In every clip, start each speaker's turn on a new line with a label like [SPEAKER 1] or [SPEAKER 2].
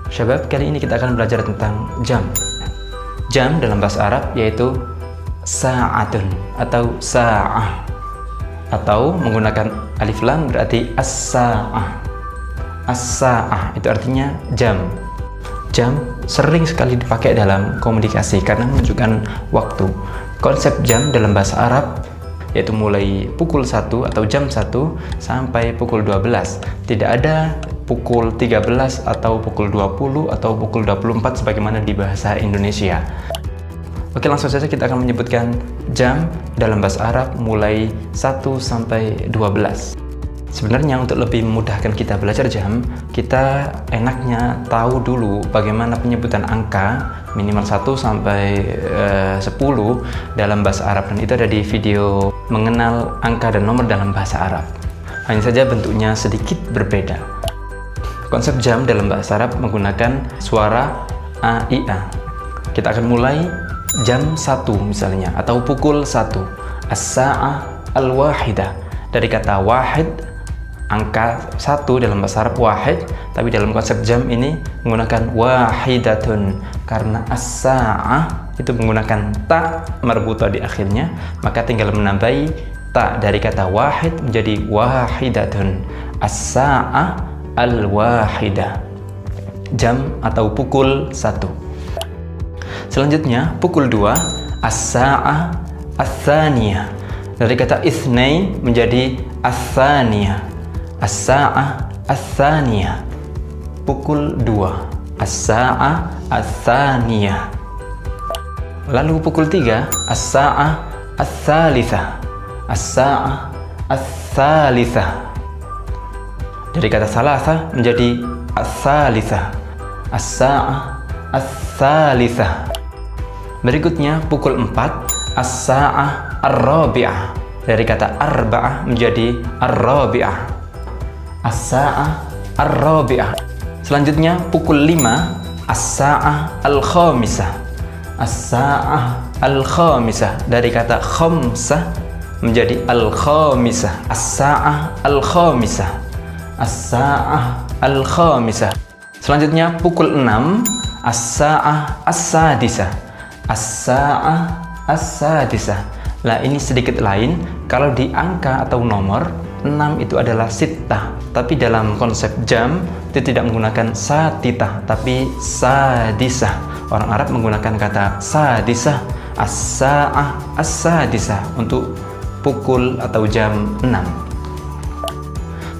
[SPEAKER 1] Syabab, kali ini kita akan belajar tentang jam. Jam dalam bahasa Arab yaitu sa'atun atau sa'ah, atau menggunakan alif lam berarti as-sa'ah. As-sa'ah itu artinya jam. Jam sering sekali dipakai dalam komunikasi karena menunjukkan waktu. Konsep jam dalam bahasa Arab yaitu mulai pukul 1 atau jam 1 sampai pukul 12. Tidak ada pukul 13 atau pukul 20 atau pukul 24 sebagaimana di bahasa Indonesia. Oke, langsung saja kita akan menyebutkan jam dalam bahasa Arab mulai 1 sampai 12. Sebenarnya untuk lebih memudahkan kita belajar jam, kita enaknya tahu dulu bagaimana penyebutan angka minimal 1 sampai 10 dalam bahasa Arab, dan itu ada di video mengenal angka dan nomor dalam bahasa Arab. Hanya saja bentuknya sedikit berbeda. Konsep jam dalam bahasa Arab menggunakan suara a, i, a. Kita akan mulai jam 1 misalnya, atau pukul 1. As-sa'ah al-wahidah. Dari kata wahid, angka 1 dalam bahasa Arab wahid, tapi dalam konsep jam ini menggunakan wahidatun. Karena as-sa'ah itu menggunakan ta marbuta di akhirnya, maka tinggal menambahi ta dari kata wahid menjadi wahidatun. As-sa'ah al-wahidah. Jam atau pukul 1. Selanjutnya pukul 2, as-sa'ah ats-tsaniyah. Dari kata itsnain menjadi ats-tsaniyah. As-sa'ah ats-tsaniyah. Pukul 2, as-sa'ah ats-tsaniyah. Lalu pukul 3, as-sa'ah ats-tsalitsah. As-sa'ah ats-tsalitsah. Dari kata salasah menjadi ats-tsalitsah. As-sa'ah ats-tsalitsah. Berikutnya pukul 4, as-sa'ah ar-rabi'ah. Dari kata arba'ah menjadi ar-rabi'ah. As-sa'ah ar-rabi'ah. Selanjutnya pukul 5, as-sa'ah al-khamisah. As-sa'ah al-khamisah. Dari kata khamsah menjadi al-khamisah. As-sa'ah al-khamisah. As-sa'ah al-khamisah. Selanjutnya pukul 6, as-sa'ah as-sadisah. As-sa'ah as-sadisah. Nah, ini sedikit lain. Kalau di angka atau nomor, 6 itu adalah sittah. Tapi dalam konsep jam itu tidak menggunakan satitah, tapi sadisah. Orang Arab menggunakan kata sadisah, as-sa'ah as-sadisah untuk pukul atau jam 6.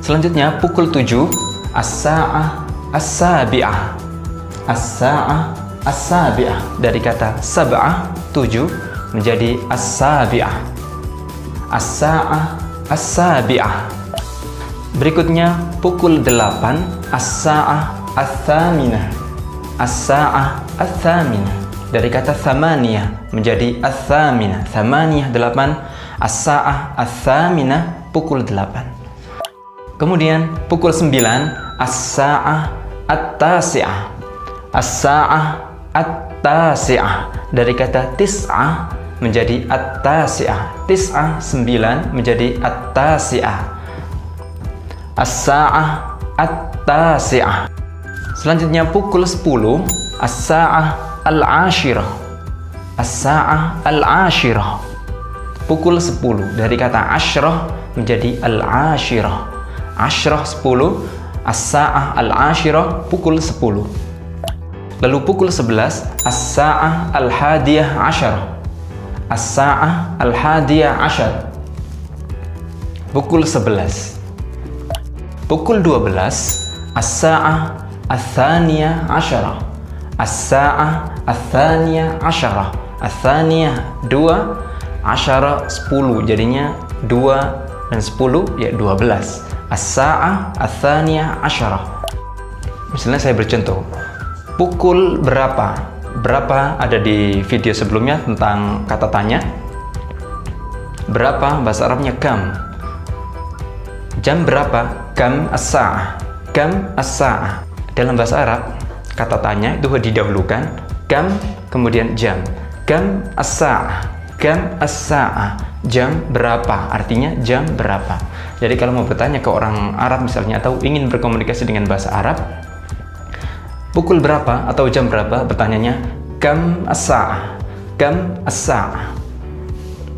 [SPEAKER 1] Selanjutnya pukul 7, as-sa'ah as-sabi'ah. As-sa'ah as-sabi'ah. Dari kata sab'ah 7 menjadi as-sabi'ah. As-sa'ah as-sabi'ah. Berikutnya pukul 8, as-sa'ah ats-tsaminah. As-sa'ah ats-tsaminah. Dari kata tsamaniyah menjadi ats-tsaminah. Tsamaniyah 8, as-sa'ah ats-tsaminah, pukul 8. Kemudian pukul 9, as-sa'ah at-tasi'ah. As-sa'ah at-tasi'ah. Dari kata tis'ah menjadi at-tasi'ah. Tis'ah 9 menjadi at-tasi'ah. As-sa'ah at-tasi'ah. Selanjutnya pukul 10, as-sa'ah al-ashirah. As-sa'ah al-ashirah. Pukul 10. Dari kata asyrah menjadi al-ashirah. Asyrah 10, as-sa'ah al-ashirah, pukul 10. Lalu pukul 11, as-sa'ah al-hadiyah asyarah. As-sa'ah al-hadiyah asyar. Pukul 11. Pukul 12, as-sa'ah ats-tsaniyah asyarah. As-sa'ah ats-tsaniyah asyarah. Ats-tsaniyah 2, asyarah 10. Jadinya 2 dan 10 ya 12. As-sa'ah ats-tsaniyah asyarah. Misalnya saya bercontoh, pukul berapa? Berapa ada di video sebelumnya tentang kata tanya. Berapa bahasa Arabnya kam. Jam berapa? Kam as-sa'ah. Kam as-sa'ah. Dalam bahasa Arab, kata tanya itu didahulukan kam kemudian jam. Kam as-sa'ah. Kam as-sa'ah. Jam berapa? Artinya jam berapa. Jadi kalau mau bertanya ke orang Arab misalnya, atau ingin berkomunikasi dengan bahasa Arab, Pukul berapa atau jam berapa? Pertanyaannya kam as-sa'ah. Kam as-sa'ah.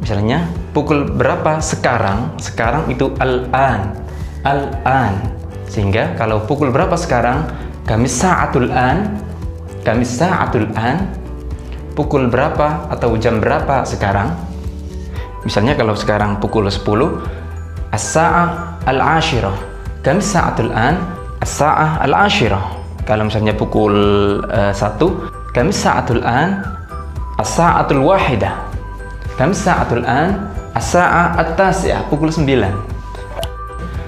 [SPEAKER 1] Misalnya, pukul berapa sekarang? Sekarang itu al-an. Al-an. Sehingga kalau pukul berapa sekarang? Kami sa'atul an. Kami sa'atul an. Pukul berapa atau jam berapa sekarang? Misalnya kalau sekarang pukul 10, as-sa'ah al-ashirah. Kami sa'atul an. As-sa'ah al-ashirah. Kalau misalnya pukul 1, kami sa'atul an. As-sa'atul wahidah. Kami sa'atul an, as-sa'ah at-tasi'ah, pukul 9.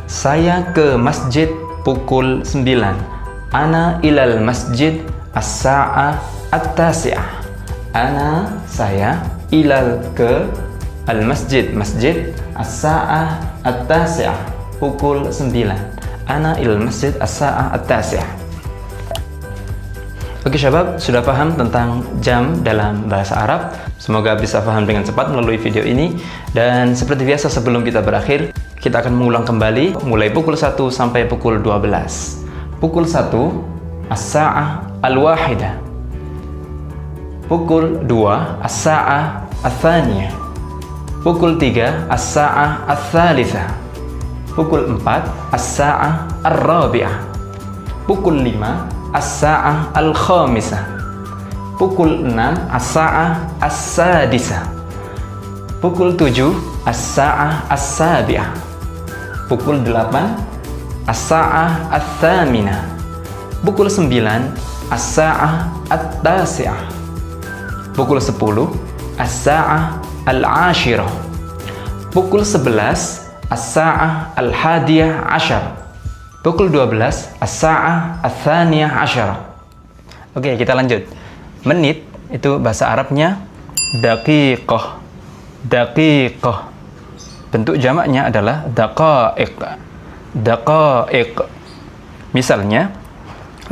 [SPEAKER 1] Saya ke masjid pukul 9. Ana ilal masjid as-sa'ah at-tasi'ah. Ana, saya, ilal ke al-masjid, masjid, as-sa'ah at-tasi'ah, pukul 9. Ana ilal masjid as-sa'ah at-tasi'ah. Oke syabab, sudah paham tentang jam dalam bahasa Arab? Semoga bisa paham dengan cepat melalui video ini. Dan seperti biasa sebelum kita berakhir, kita akan mengulang kembali mulai pukul 1 sampai pukul 12. Pukul 1, as-sa'ah al-wahidah. Pukul 2, as-sa'ah al-thaniyah. Pukul 3, as-sa'ah al-thalithah. Pukul 4, as-sa'ah al-rabi'ah. Pukul 5, as-sa'ah al-khamisah. Pukul 6, as-sa'ah as-sadisah. Pukul 7, as-sa'ah as-sabi'ah. Pukul 8, as-sa'ah as-thaminah. Pukul 9, as-sa'ah at-tasi'ah. Pukul 10, as-sa'ah al-ashirah. Pukul 11, as-sa'ah al-hadiyah ashar. Pukul 12, as-sa'ah ats-tsaniyah asyarah. Oke, kita lanjut. Menit itu bahasa Arabnya daqiqah. Daqiqah. Bentuk jamaknya adalah daqaiq. Daqaiq. Misalnya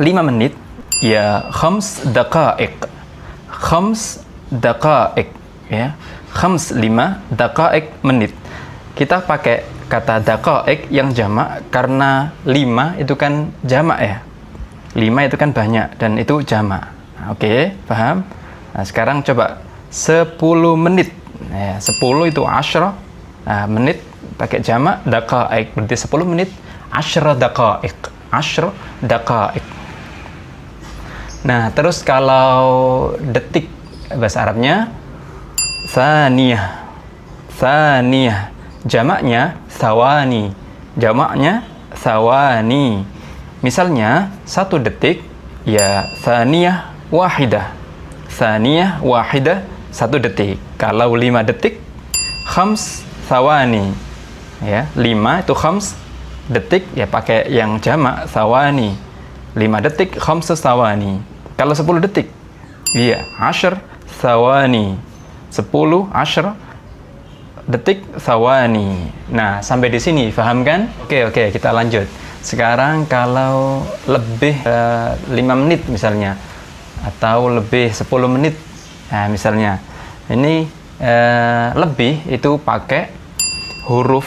[SPEAKER 1] 5 menit ya khams daqaiq. Khams daqaiq ya. Khams 5 daqaiq menit. Kita pakai kata daqaiq yang jamak karena 5 itu kan jamak ya. 5 itu kan banyak dan itu jamak. Oke, paham? Nah, sekarang coba 10 menit. Ya, 10 itu asyra. Nah, menit pakai jamak daqaiq. Berarti 10 menit asyra daqaiq. Asyra daqaiq. Nah, terus kalau detik bahasa Arabnya tsaniyah. Tsaniyah. Jamaknya thawani. Jamaknya thawani. Misalnya 1 detik ya tsaniyah wahidah. Tsaniyah wahidah 1 detik. Kalau 5 detik khams thawani. Ya, 5 itu khams detik ya pakai yang jamak thawani. 5 detik khams thawani. Kalau 10 detik iya asyr thawani. 10 asyr detik thawani. Nah, sampai di sini paham kan? Oke, kita lanjut. Sekarang kalau lebih 5 menit misalnya atau lebih 10 menit. Nah, misalnya ini lebih itu pakai huruf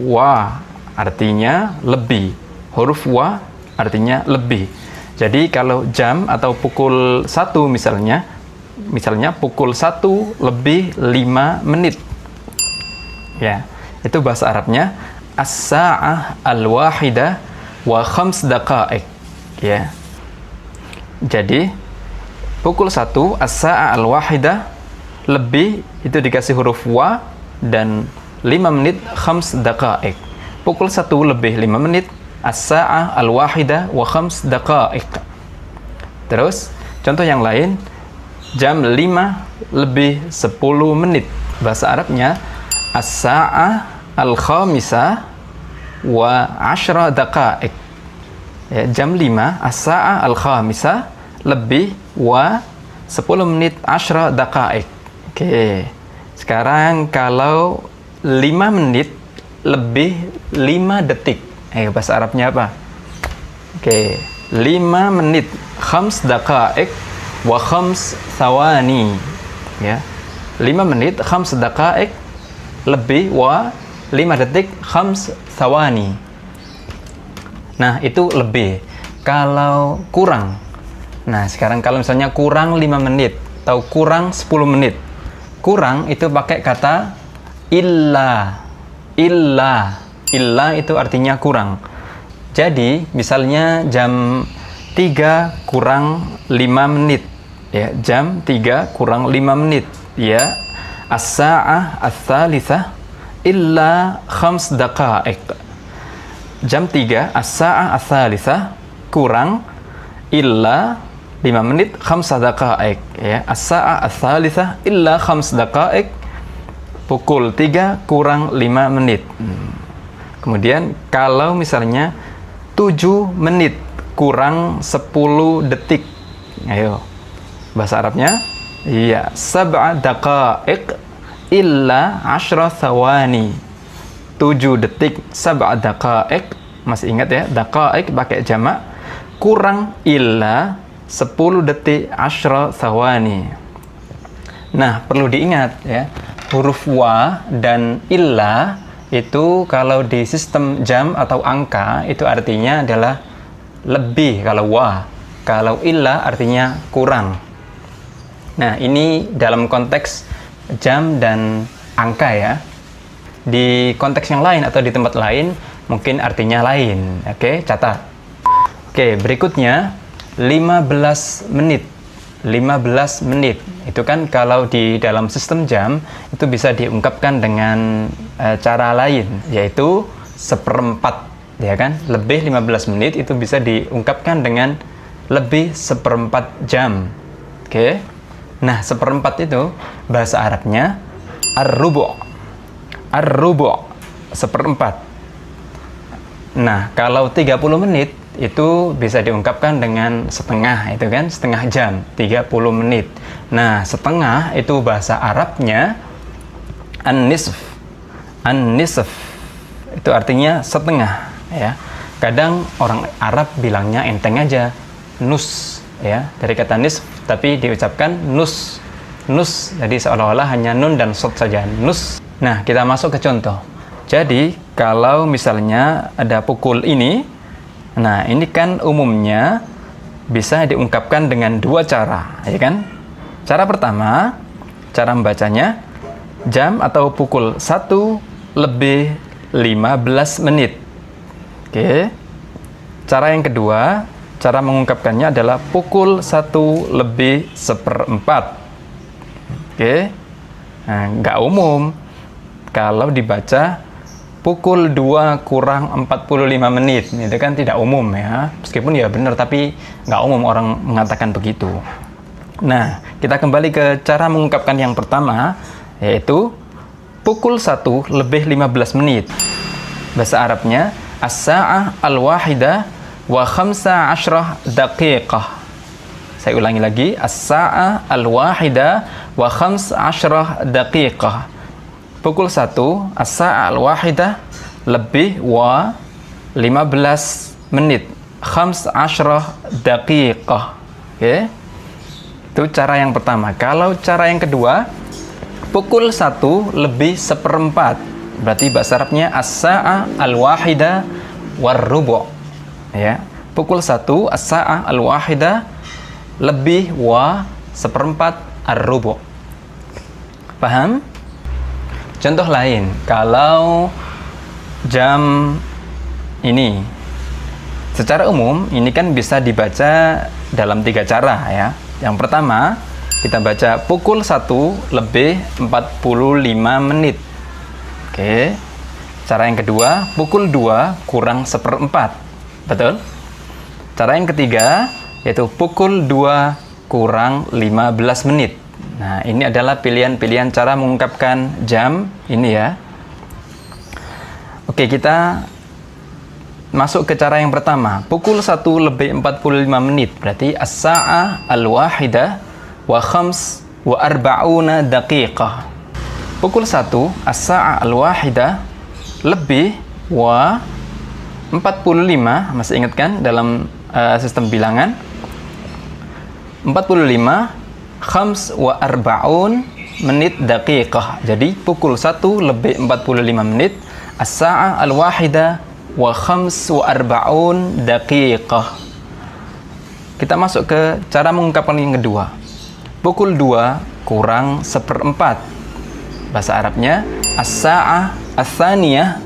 [SPEAKER 1] wa, artinya lebih. Huruf wa artinya lebih. Jadi kalau jam atau pukul 1 misalnya pukul 1 lebih 5 menit. Ya, itu bahasa Arabnya as-sa'ah al-wahidah wa khams daqaiq. Ya. Jadi pukul 1 as-sa'ah al-wahidah lebih itu dikasih huruf wa dan 5 menit khams daqaiq. Pukul 1 lebih 5 menit as-sa'ah al-wahidah wa khams daqaiq. Terus contoh yang lain, jam 5 lebih 10 menit. Bahasa Arabnya as-sa'ah al-khamisah wa 10 daqaiq. Ya, jam 5 as-sa'ah al-khamisah lebih wa 10 menit 10 daqaiq. Oke. Sekarang kalau 5 menit lebih 5 detik. Bahasa Arabnya apa? Oke. 5 menit khams daqaiq wa khams thawani. Ya. 5 menit khams daqaiq lebih wa 5 detik khams thawani. Nah, itu lebih. Kalau kurang Nah, sekarang kalau misalnya kurang 5 menit atau kurang 10 menit. Kurang itu pakai kata illa. Illa itu artinya kurang. Jadi, misalnya jam 3 kurang 5 menit. Ya, jam 3 kurang 5 menit. Ya, as-sa'ah ats-tsalitsah illa 5 daqa'iq. Jam 3 as-sa'ah ats-tsalitsah kurang illa 5 menit 5 daqa'iq. Ya, as-sa'ah ats-tsalitsah illa 5 daqa'iq. Pukul 3 kurang 5 menit. Kemudian kalau misalnya 7 menit kurang 10 detik. Ayo. Bahasa Arabnya, iya, 7 daqa'iq illa 10 thawani. 7 detik 7 daqa'iq. Masih ingat ya, daqa'iq pakai jamak, kurang illa 10 detik 10 thawani. Nah, perlu diingat ya, huruf wa dan illa itu kalau di sistem jam atau angka itu artinya adalah lebih kalau wa. Kalau illa artinya kurang. Nah, ini dalam konteks jam dan angka ya. Di konteks yang lain atau di tempat lain mungkin artinya lain. Oke, catat. Oke, berikutnya 15 menit. 15 menit. Itu kan kalau di dalam sistem jam itu bisa diungkapkan dengan cara lain, yaitu seperempat, ya kan? Lebih 15 menit itu bisa diungkapkan dengan lebih seperempat jam. Oke. Nah, seperempat itu bahasa Arabnya ar-rubu'. Ar-rubu', seperempat. Nah, kalau 30 menit itu bisa diungkapkan dengan setengah, itu kan, setengah jam, 30 menit. Nah, setengah itu bahasa Arabnya an-nisf. An-nisf itu artinya setengah, ya. Kadang orang Arab bilangnya enteng aja, nus, ya, dari kata nisf, tapi diucapkan nus. Nus, jadi seolah-olah hanya nun dan sod saja, nus. Nah, kita masuk ke contoh. Jadi, kalau misalnya ada pukul ini, nah, ini kan umumnya bisa diungkapkan dengan dua cara, ya kan? Cara pertama, cara membacanya, jam atau pukul 1 lebih 15 menit. Oke. Cara yang kedua, cara mengungkapkannya adalah pukul 1 lebih seperempat. Oke. Nah, nggak umum. Kalau dibaca pukul 2 kurang 45 menit, itu kan tidak umum ya. Meskipun ya benar, tapi nggak umum orang mengatakan begitu. Nah, kita kembali ke cara mengungkapkan yang pertama, yaitu pukul 1 lebih 15 menit. Bahasa Arabnya as-sa'ah al-wahidah wa 15 daqiqah. Saya ulangi lagi, as-sa'ah al-wahidah wa 15 daqiqah. Pukul 1, as-sa'ah al-wahidah lebih wa 15 menit. 15 daqiqah. Oke. Itu cara yang pertama. Kalau cara yang kedua, pukul 1 lebih seperempat. Berarti bahasa Arabnya as-sa'ah al-wahidah war-rubu'. Ya. Pukul 1, as-sa'ah al-wahidah lebih wa seperempat ar-rubu'. Paham? Contoh lain, kalau jam ini, secara umum ini kan bisa dibaca dalam 3 cara ya. Yang pertama, kita baca pukul 1 lebih 45 menit. Oke. Cara yang kedua, pukul 2 kurang seperempat. Betul? Cara yang ketiga, yaitu pukul 2 kurang 15 menit. Nah, ini adalah pilihan-pilihan cara mengungkapkan jam ini ya. Oke, kita masuk ke cara yang pertama. Pukul 1 lebih 45 menit. Berarti as-sa'ah al-wahidah wa 45 daqiqah. Pukul 1, as-sa'ah al-wahidah lebih wa 45. Masih ingat kan dalam sistem bilangan? 45 45 menit daqiqah. Jadi pukul 1 lebih 45 menit, as-sa'ah al-wahidah wa 45 daqiqah. kita masuk ke cara mengungkapkan yang kedua. Pukul 2 kurang 1/4. Bahasa Arabnya as-sa'ah ats-tsaniyah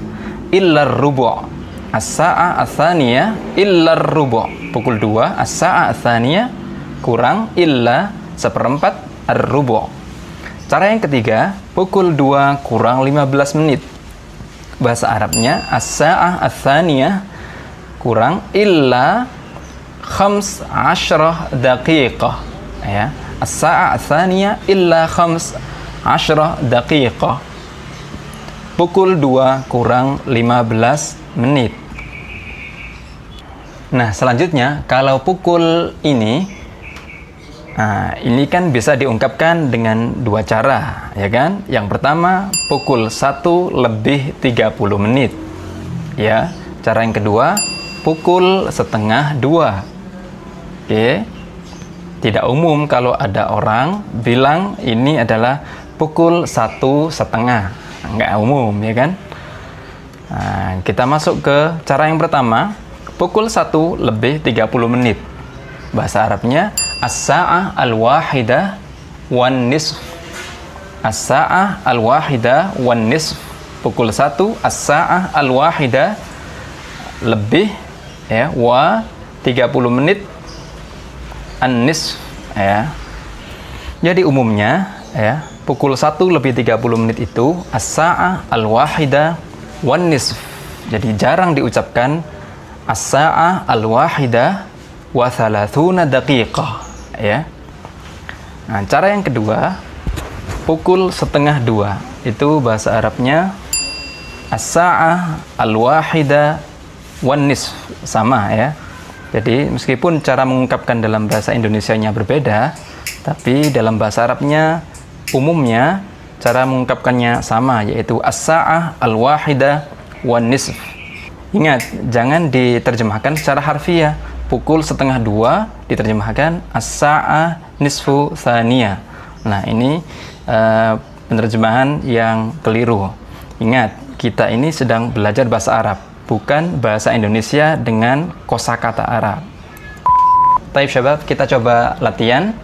[SPEAKER 1] illa ar-rubu'. As-sa'ah ats-tsaniyah illa ar-rubu'. Pukul 2 as-sa'ah ats-tsaniyah kurang illa 1/4 ar-rubu'. Cara yang ketiga, pukul 2 kurang 15 menit. Bahasa Arabnya as-sa'ah ats-tsaniyah kurang illa 15 daqiqah. Ya, as-sa'ah ats-tsaniyah illa 15 daqiqah. Pukul 2 kurang 15 menit. Nah, selanjutnya kalau pukul ini kan bisa diungkapkan dengan dua cara, ya kan? Yang pertama, pukul 1 lebih 30 menit. Ya, cara yang kedua, pukul 1:30. Oke. Tidak umum kalau ada orang bilang ini adalah pukul 1:30. Nggak umum, ya kan? Nah, kita masuk ke cara yang pertama, pukul 1 lebih 30 menit. Bahasa Arabnya as-sa'ah al-wahidah wan nisf. As-sa'ah al-wahidah wan nisf. Pukul 1 as-sa'ah al-wahidah lebih ya wa 30 menit an-nisf ya. Jadi umumnya ya, pukul 1 lebih 30 menit itu as-sa'ah al-wahidah wan nisf. Jadi jarang diucapkan as-sa'ah al-wahidah wa 30 daqiqah ya. Nah, cara yang kedua, pukul 1:30. Itu bahasa Arabnya as-sa'ah al-wahidah wan nisf, sama ya. Jadi meskipun cara mengungkapkan dalam bahasa Indonesianya berbeda, tapi dalam bahasa Arabnya umumnya cara mengungkapkannya sama, yaitu as-sa'ah al-wahidah wan nisf. Ingat, jangan diterjemahkan secara harfiah. Pukul 1:30 diterjemahkan as-sa'ah nisfu tsaniyah. Nah, ini penerjemahan yang keliru. Ingat, kita ini sedang belajar bahasa Arab, bukan bahasa Indonesia dengan kosakata Arab. Taib syabab, kita coba latihan.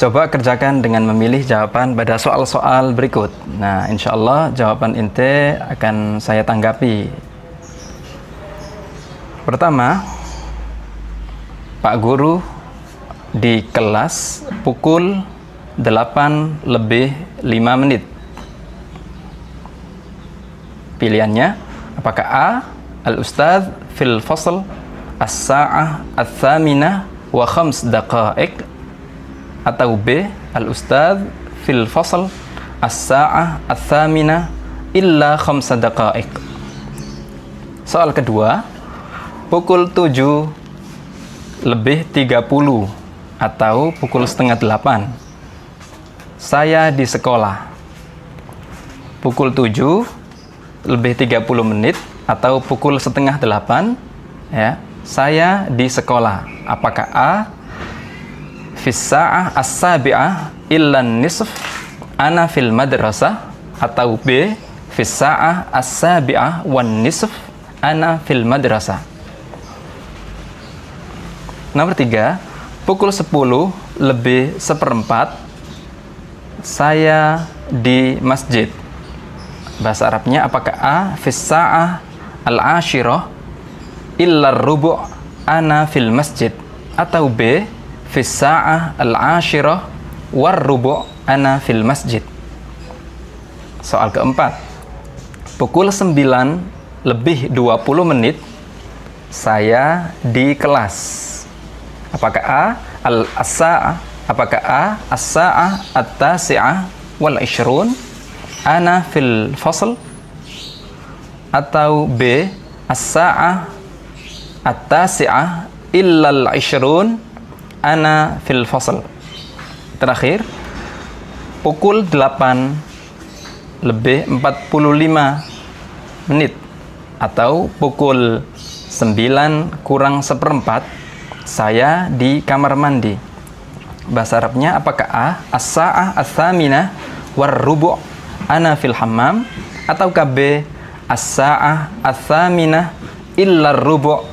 [SPEAKER 1] Coba kerjakan dengan memilih jawaban pada soal-soal berikut. Nah, insya Allah jawaban ente akan saya tanggapi. Pertama, Pak Guru di kelas pukul 8 lebih 5 menit. Pilihannya, apakah A, al-ustadz fil fasl as-sa'ah ats-tsaminah wa 5 daqa'iq, atau B, al-ustadz fil fasl as-sa'ah ats-tsaminah illa 5 daqa'iq. Soal kedua, pukul 7 lebih 30 atau pukul 7:30. Saya di sekolah. Pukul 7 lebih 30 menit atau pukul 7:30 ya. Saya di sekolah. Apakah A, fis sa'ah as-sabi'ah illa nisf ana fil madrasah, atau B, fis sa'ah as-sabi'ah wan nisf ana fil madrasah. Nomor 3, pukul 10 lebih 1/4 saya di masjid. Bahasa Arabnya, apakah A, fis sa'ah al-ashirah illa rubu' ana fil masjid, atau B, fis sa'ah al-ashirah war rubu' ana fil masjid. Soal keempat, pukul 9 lebih 20 menit saya di kelas. Apakah A, as-sa'ah, apakah A, as-sa'ah at-tasi'ah wal 20 ana fil fasl, atau B, as-sa'ah at-tasi'ah illa al-20 ana fil fasl. Terakhir, pukul 8 lebih 45 menit atau pukul 9 kurang 1/4 saya di kamar mandi. Bahasa Arabnya, apakah A, as-sa'ah ats-tsaminah war rubu' ana fil hammam, atau B, as-sa'ah ats-tsaminah illa rubu'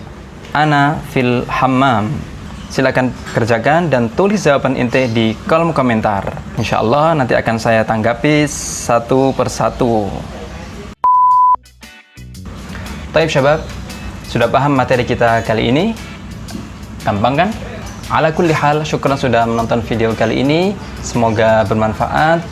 [SPEAKER 1] ana fil hammam. Silakan kerjakan dan tulis jawaban ente di kolom komentar. Insya Allah nanti akan saya tanggapi satu persatu. Taib syabab, sudah paham materi kita kali ini? Gampang kan? Ala kulli hal, syukran sudah menonton video kali ini. Semoga bermanfaat.